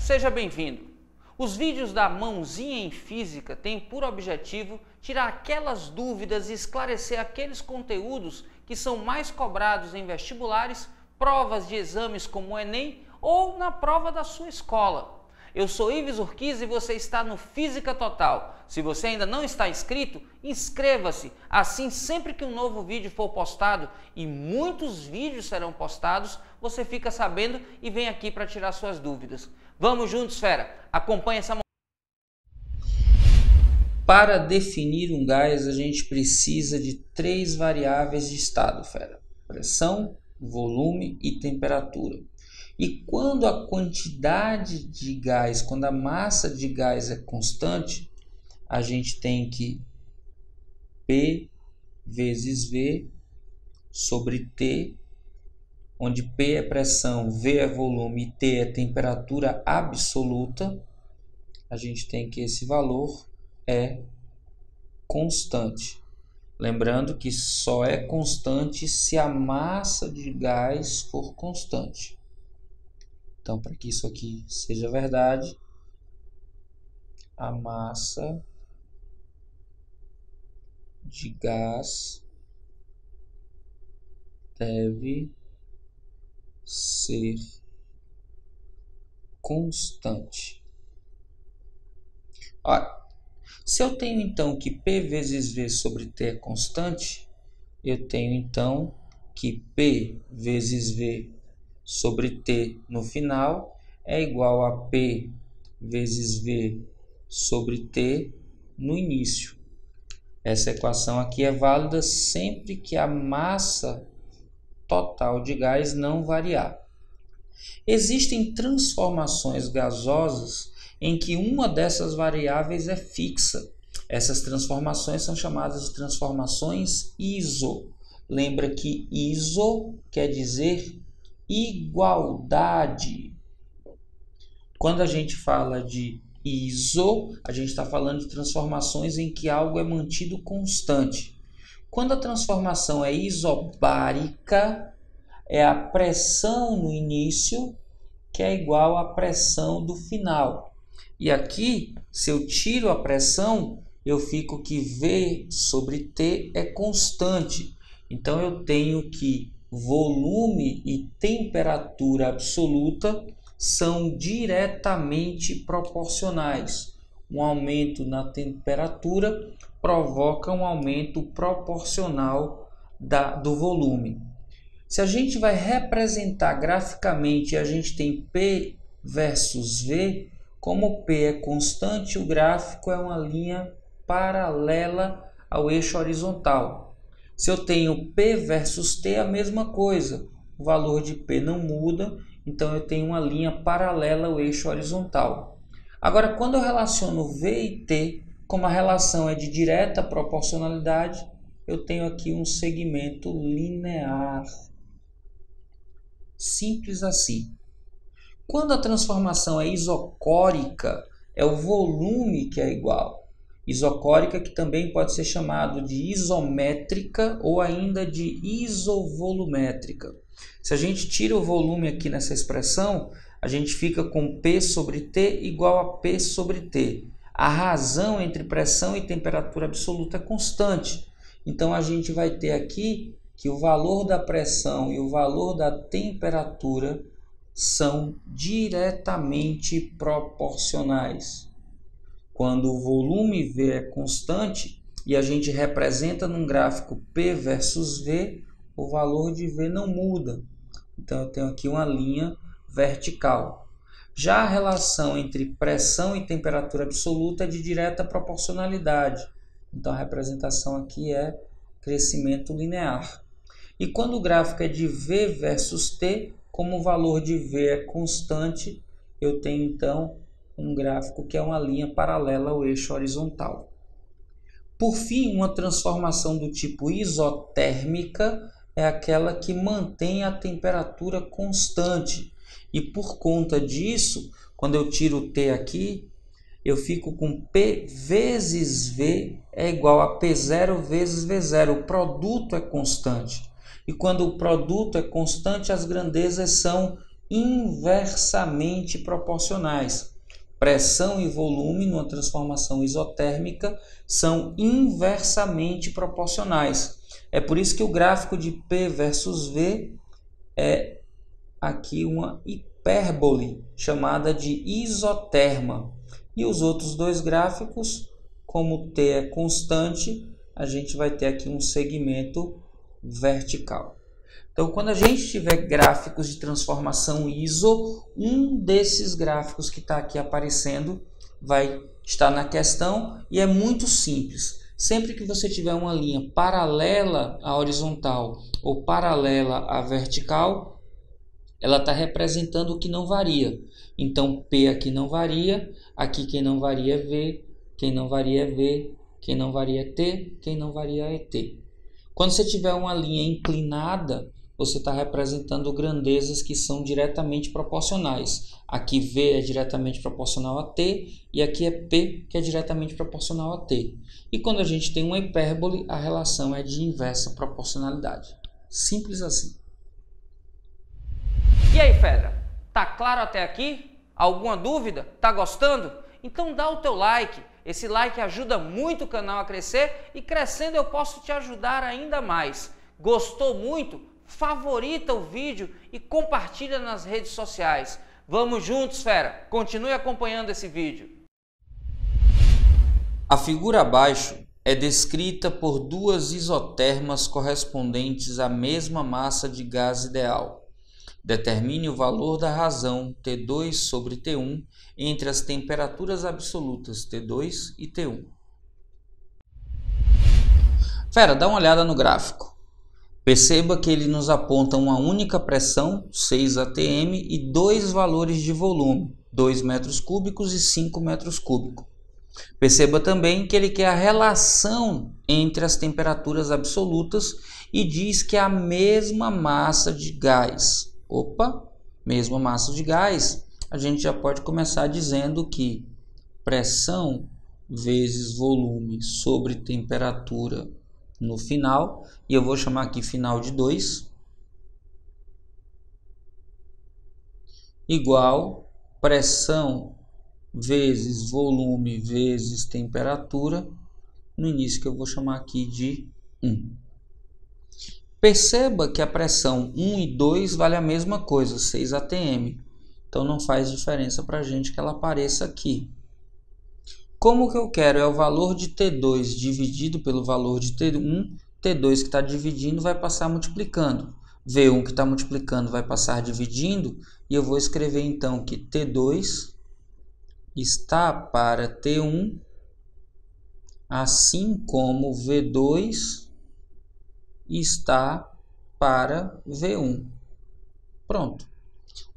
seja bem-vindo. Os vídeos da Mãozinha em Física têm por objetivo tirar aquelas dúvidas e esclarecer aqueles conteúdos que são mais cobrados em vestibulares, provas de exames como o Enem ou na prova da sua escola. Eu sou Ives Urquiz e você está no Física Total. Se você ainda não está inscrito, inscreva-se. Assim, sempre que um novo vídeo for postado, e muitos vídeos serão postados, você fica sabendo e vem aqui para tirar suas dúvidas. Vamos juntos, fera! Acompanhe essa... Para definir um gás, a gente precisa de 3 variáveis de estado, fera. Pressão, volume e temperatura. E quando a quantidade de gás, quando a massa de gás é constante, a gente tem que P vezes V sobre T, onde P é pressão, V é volume e T é temperatura absoluta, a gente tem que esse valor é constante. Lembrando que só é constante se a massa de gás for constante. Então, para que isso aqui seja verdade, a massa de gás deve ser constante. Ora, se eu tenho então que P vezes V sobre T é constante, eu tenho então que P vezes V sobre T no final é igual a P vezes V sobre T no início. Essa equação aqui é válida sempre que a massa total de gás não variar. Existem transformações gasosas em que uma dessas variáveis é fixa. Essas transformações são chamadas de transformações iso. Lembra que iso quer dizer igualdade. Quando a gente fala de iso, a gente está falando de transformações em que algo é mantido constante. Quando a transformação é isobárica, é a pressão no início que é igual à pressão do final. E aqui, se eu tiro a pressão, eu fico que V sobre T é constante. Então, eu tenho que volume e temperatura absoluta são diretamente proporcionais. Um aumento na temperatura provoca um aumento proporcional do volume. Se a gente vai representar graficamente, a gente tem P versus V, como P é constante, o gráfico é uma linha paralela ao eixo horizontal. Se eu tenho P versus T, a mesma coisa. O valor de P não muda, então eu tenho uma linha paralela ao eixo horizontal. Agora, quando eu relaciono V e T, como a relação é de direta proporcionalidade, eu tenho aqui um segmento linear. Simples assim. Quando a transformação é isocórica, é o volume que é igual. Isocórica, que também pode ser chamado de isométrica ou ainda de isovolumétrica. Se a gente tira o volume aqui nessa expressão, a gente fica com P sobre T igual a P sobre T. A razão entre pressão e temperatura absoluta é constante. Então, a gente vai ter aqui que o valor da pressão e o valor da temperatura são diretamente proporcionais. Quando o volume V é constante e a gente representa num gráfico P versus V, o valor de V não muda. Então, eu tenho aqui uma linha vertical. Já a relação entre pressão e temperatura absoluta é de direta proporcionalidade. Então, a representação aqui é crescimento linear. E quando o gráfico é de V versus T, como o valor de V é constante, eu tenho então um gráfico que é uma linha paralela ao eixo horizontal. Por fim, uma transformação do tipo isotérmica é aquela que mantém a temperatura constante. E por conta disso, quando eu tiro o T aqui, eu fico com P vezes V é igual a P0 vezes V0. O produto é constante. E quando o produto é constante, as grandezas são inversamente proporcionais. Pressão e volume numa transformação isotérmica são inversamente proporcionais. É por isso que o gráfico de P versus V é aqui uma hipérbole chamada de isoterma. E os outros dois gráficos, como T é constante, a gente vai ter aqui um segmento vertical. Então, quando a gente tiver gráficos de transformação ISO, um desses gráficos que está aqui aparecendo vai estar na questão e é muito simples. Sempre que você tiver uma linha paralela à horizontal ou paralela à vertical, ela está representando o que não varia. Então, P aqui não varia, aqui quem não varia é V, quem não varia é V, quem não varia é T, quem não varia é T. Quando você tiver uma linha inclinada, você está representando grandezas que são diretamente proporcionais. Aqui V é diretamente proporcional a T e aqui é P que é diretamente proporcional a T. E quando a gente tem uma hipérbole, a relação é de inversa proporcionalidade. Simples assim. E aí, fera? Tá claro até aqui? Alguma dúvida? Tá gostando? Então dá o teu like. Esse like ajuda muito o canal a crescer e crescendo eu posso te ajudar ainda mais. Gostou muito? Favorita o vídeo e compartilha nas redes sociais. Vamos juntos, fera! Continue acompanhando esse vídeo. A figura abaixo é descrita por duas isotermas correspondentes à mesma massa de gás ideal. Determine o valor da razão T2 sobre T1 entre as temperaturas absolutas T2 e T1. Fera, dá uma olhada no gráfico. Perceba que ele nos aponta uma única pressão, 6 atm, e dois valores de volume, 2 metros cúbicos e 5 metros cúbicos. Perceba também que ele quer a relação entre as temperaturas absolutas e diz que é a mesma massa de gás. Opa, mesma massa de gás. A gente já pode começar dizendo que pressão vezes volume sobre temperatura no final, e eu vou chamar aqui final de 2, igual pressão vezes volume vezes temperatura, no início que eu vou chamar aqui de 1. Perceba que a pressão 1 e 2 vale a mesma coisa, 6 atm. Então não faz diferença para a gente que ela apareça aqui. Como que eu quero é o valor de T2 dividido pelo valor de T1, T2 que está dividindo vai passar multiplicando. V1 que está multiplicando vai passar dividindo, e eu vou escrever então que T2 está para T1, assim como V2 está para V1. Pronto.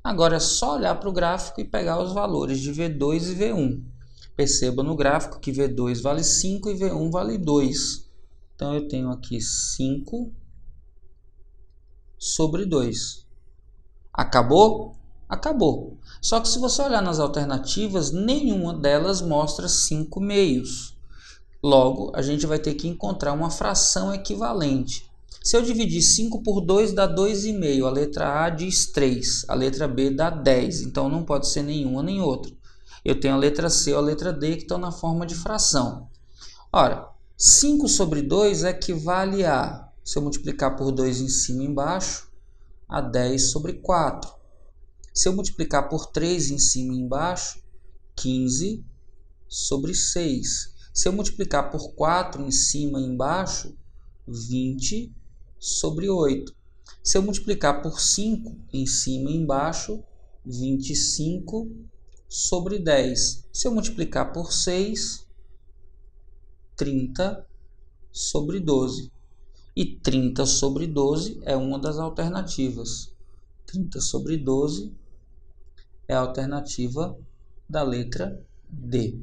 Agora é só olhar para o gráfico e pegar os valores de V2 e V1. Perceba no gráfico que V2 vale 5 e V1 vale 2. Então eu tenho aqui 5 sobre 2. Acabou? Acabou. Só que se você olhar nas alternativas, nenhuma delas mostra 5 meios. Logo, a gente vai ter que encontrar uma fração equivalente. Se eu dividir 5 por 2 dá 2,5. A letra A diz 3, a letra B dá 10. Então não pode ser nenhuma nem outra. Eu tenho a letra C ou a letra D que estão na forma de fração. Ora, 5 sobre 2 equivale a, se eu multiplicar por 2 em cima e embaixo, a 10 sobre 4. Se eu multiplicar por 3 em cima e embaixo, 15 sobre 6. Se eu multiplicar por 4 em cima e embaixo, 20 sobre 8. Se eu multiplicar por 5 em cima e embaixo, 25 sobre 10. Se eu multiplicar por 6, 30 sobre 12. E 30 sobre 12 é uma das alternativas. 30 sobre 12 é a alternativa da letra D.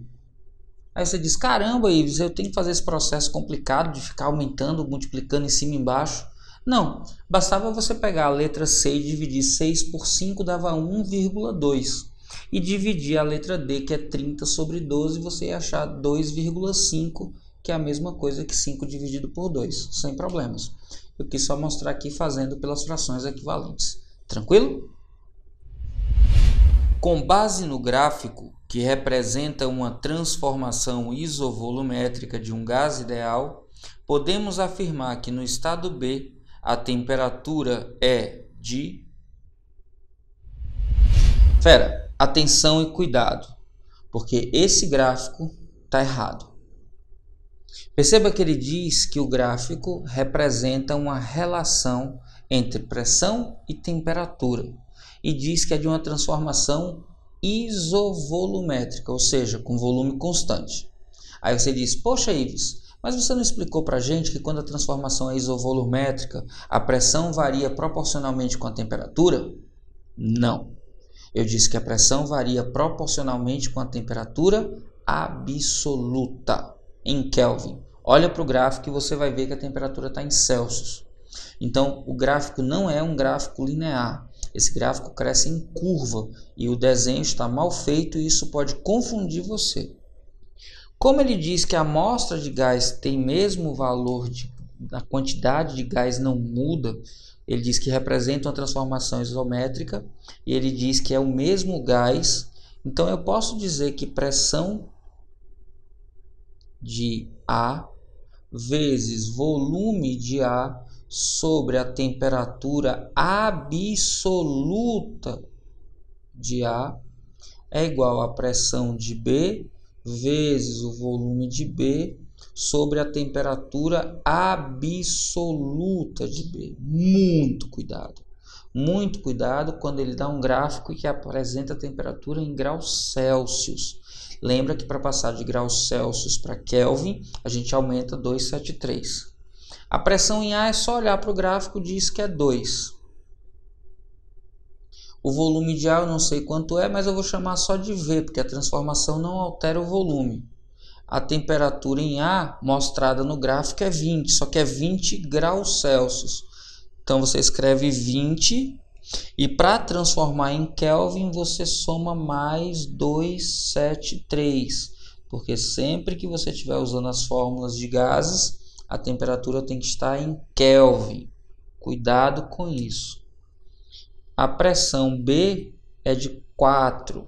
Aí você diz, caramba, Ives, eu tenho que fazer esse processo complicado de ficar aumentando, multiplicando em cima e embaixo. Não, bastava você pegar a letra C e dividir 6 por 5, dava 1,2. E dividir a letra D, que é 30 sobre 12, você ia achar 2,5, que é a mesma coisa que 5 dividido por 2, sem problemas. Eu quis só mostrar aqui fazendo pelas frações equivalentes. Tranquilo? Com base no gráfico, que representa uma transformação isovolumétrica de um gás ideal, podemos afirmar que no estado B a temperatura é de... Atenção e cuidado, porque esse gráfico está errado. Perceba que ele diz que o gráfico representa uma relação entre pressão e temperatura e diz que é de uma transformação isovolumétrica, ou seja, com volume constante. Aí você diz, poxa Ives, mas você não explicou para a gente que quando a transformação é isovolumétrica, a pressão varia proporcionalmente com a temperatura? Não. Eu disse que a pressão varia proporcionalmente com a temperatura absoluta, em Kelvin. Olha para o gráfico e você vai ver que a temperatura está em Celsius. Então, o gráfico não é um gráfico linear. Esse gráfico cresce em curva e o desenho está mal feito e isso pode confundir você. Como ele diz que a amostra de gás tem mesmo valor, a quantidade de gás não muda, ele diz que representa uma transformação isométrica e ele diz que é o mesmo gás. Então eu posso dizer que pressão de A vezes volume de A sobre a temperatura absoluta de A é igual a pressão de B vezes o volume de B sobre a temperatura absoluta de B. Muito cuidado quando ele dá um gráfico que apresenta a temperatura em graus Celsius. Lembra que para passar de graus Celsius para Kelvin, a gente aumenta 273. A pressão em A é só olhar para o gráfico e diz que é 2. O volume de A eu não sei quanto é, mas eu vou chamar só de V, porque a transformação não altera o volume. A temperatura em A mostrada no gráfico é 20, só que é 20 graus Celsius. Então você escreve 20 e para transformar em Kelvin você soma mais 273, porque sempre que você estiver usando as fórmulas de gases, a temperatura tem que estar em Kelvin. Cuidado com isso. A pressão B é de 4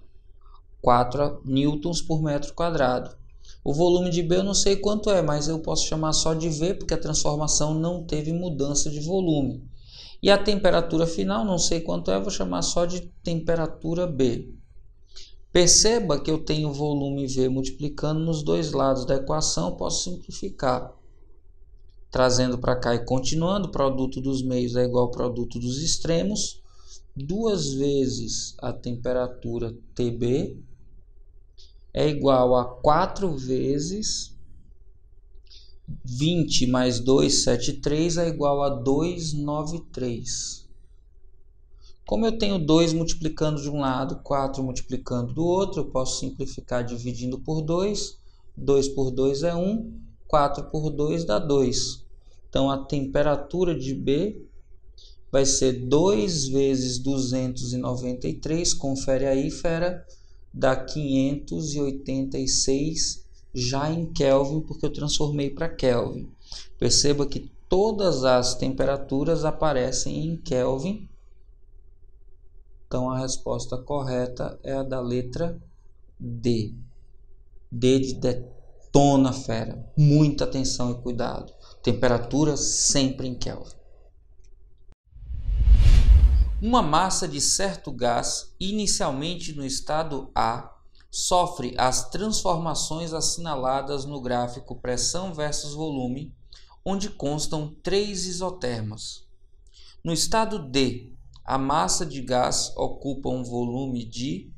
newtons por metro quadrado. O volume de B eu não sei quanto é, mas eu posso chamar só de V, porque a transformação não teve mudança de volume. E a temperatura final, não sei quanto é, vou chamar só de temperatura B. Perceba que eu tenho volume V multiplicando nos dois lados da equação, posso simplificar. Trazendo para cá e continuando, produto dos meios é igual ao produto dos extremos. 2 vezes a temperatura TB é igual a 4 vezes 20 mais 273 é igual a 293. Como eu tenho 2 multiplicando de um lado, 4 multiplicando do outro, eu posso simplificar dividindo por 2. 2 por 2 é 1, 4 por 2 dá 2. Então a temperatura de B vai ser 2 vezes 293, confere aí, fera, dá 586 já em Kelvin, porque eu transformei para Kelvin. Perceba que todas as temperaturas aparecem em Kelvin. Então a resposta correta é a da letra D. D de detona, fera. Muita atenção e cuidado. Temperatura sempre em Kelvin. Uma massa de certo gás, inicialmente no estado A, sofre as transformações assinaladas no gráfico pressão versus volume, onde constam 3 isotermas. No estado D, a massa de gás ocupa um volume de...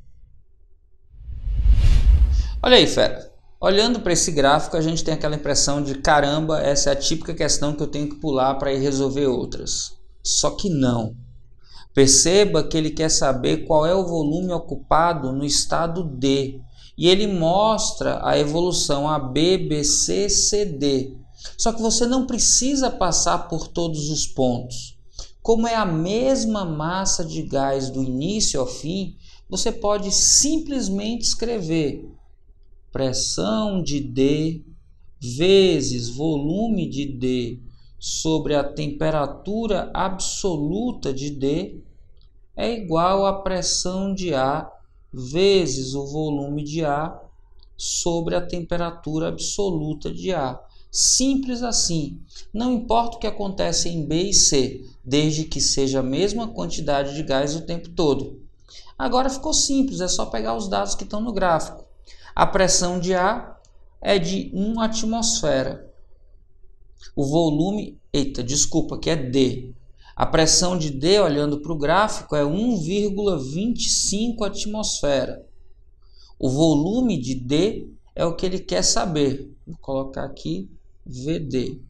Olha aí, fera. Olhando para esse gráfico, a gente tem aquela impressão de caramba, essa é a típica questão que eu tenho que pular para ir resolver outras. Só que não. Perceba que ele quer saber qual é o volume ocupado no estado D. E ele mostra a evolução AB, BC, CD. Só que você não precisa passar por todos os pontos. Como é a mesma massa de gás do início ao fim, você pode simplesmente escrever pressão de D vezes volume de D sobre a temperatura absoluta de D é igual a pressão de A vezes o volume de ar sobre a temperatura absoluta de ar. Simples assim. Não importa o que acontece em B e C, desde que seja a mesma quantidade de gás o tempo todo. Agora ficou simples, é só pegar os dados que estão no gráfico. A pressão de ar é de 1 atmosfera. O volume, que é D. A pressão de D, olhando para o gráfico, é 1,25 atmosfera. O volume de D é o que ele quer saber. Vou colocar aqui VD.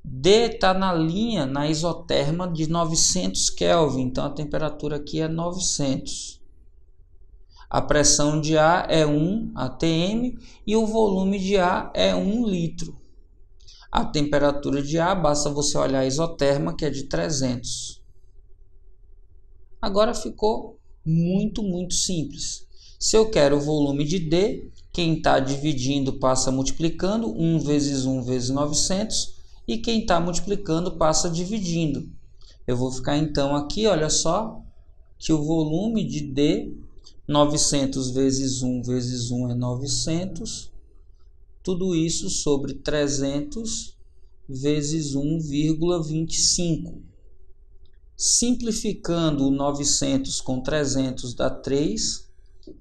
D está na linha, na isoterma de 900 Kelvin, então a temperatura aqui é 900. A pressão de ar é 1 atm e o volume de ar é 1 litro. A temperatura de ar, basta você olhar a isoterma, que é de 300. Agora ficou muito simples. Se eu quero o volume de D, quem está dividindo passa multiplicando, 1 vezes 1 vezes 900, e quem está multiplicando passa dividindo. Eu vou ficar então aqui, olha só, que o volume de D, 900 vezes 1 vezes 1 é 900, tudo isso sobre 300 vezes 1,25. Simplificando o 900 com 300 dá 3,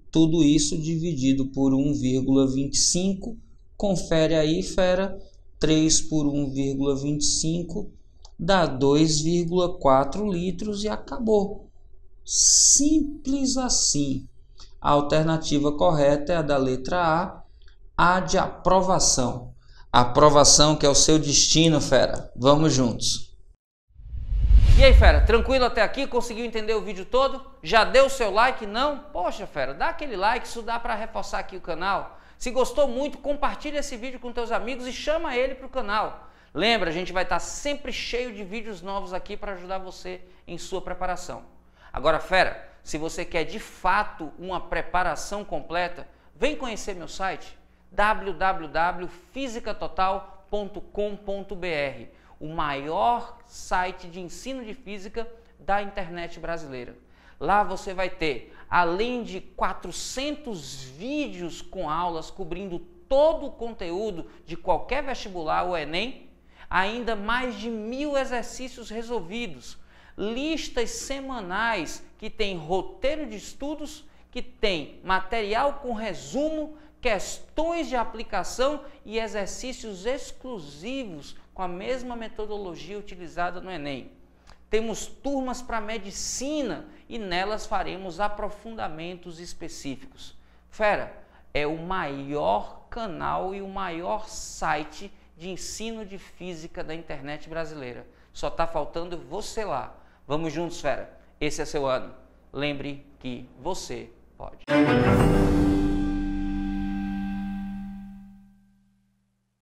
tudo isso dividido por 1,25, confere aí, fera, 3 por 1,25 dá 2,4 litros e acabou. Simples assim. A alternativa correta é a da letra A de aprovação. Aprovação que é o seu destino, fera. Vamos juntos. E aí, fera, tranquilo até aqui? Conseguiu entender o vídeo todo? Já deu o seu like? Não? Poxa, fera, dá aquele like, isso dá para reforçar aqui o canal. Se gostou muito, compartilha esse vídeo com teus amigos e chama ele para o canal. Lembra, a gente vai estar sempre cheio de vídeos novos aqui para ajudar você em sua preparação. Agora, fera, se você quer de fato uma preparação completa, vem conhecer meu site www.fisicatotal.com.br, o maior site de ensino de física da internet brasileira. Lá você vai ter, além de 400 vídeos com aulas cobrindo todo o conteúdo de qualquer vestibular ou Enem, ainda mais de 1000 exercícios resolvidos, listas semanais que tem roteiro de estudos, que tem material com resumo, questões de aplicação e exercícios exclusivos com a mesma metodologia utilizada no Enem. Temos turmas para medicina e nelas faremos aprofundamentos específicos. Fera, é o maior canal e o maior site de ensino de física da internet brasileira. Só está faltando você lá. Vamos juntos, fera. Esse é seu ano. Lembre que você pode.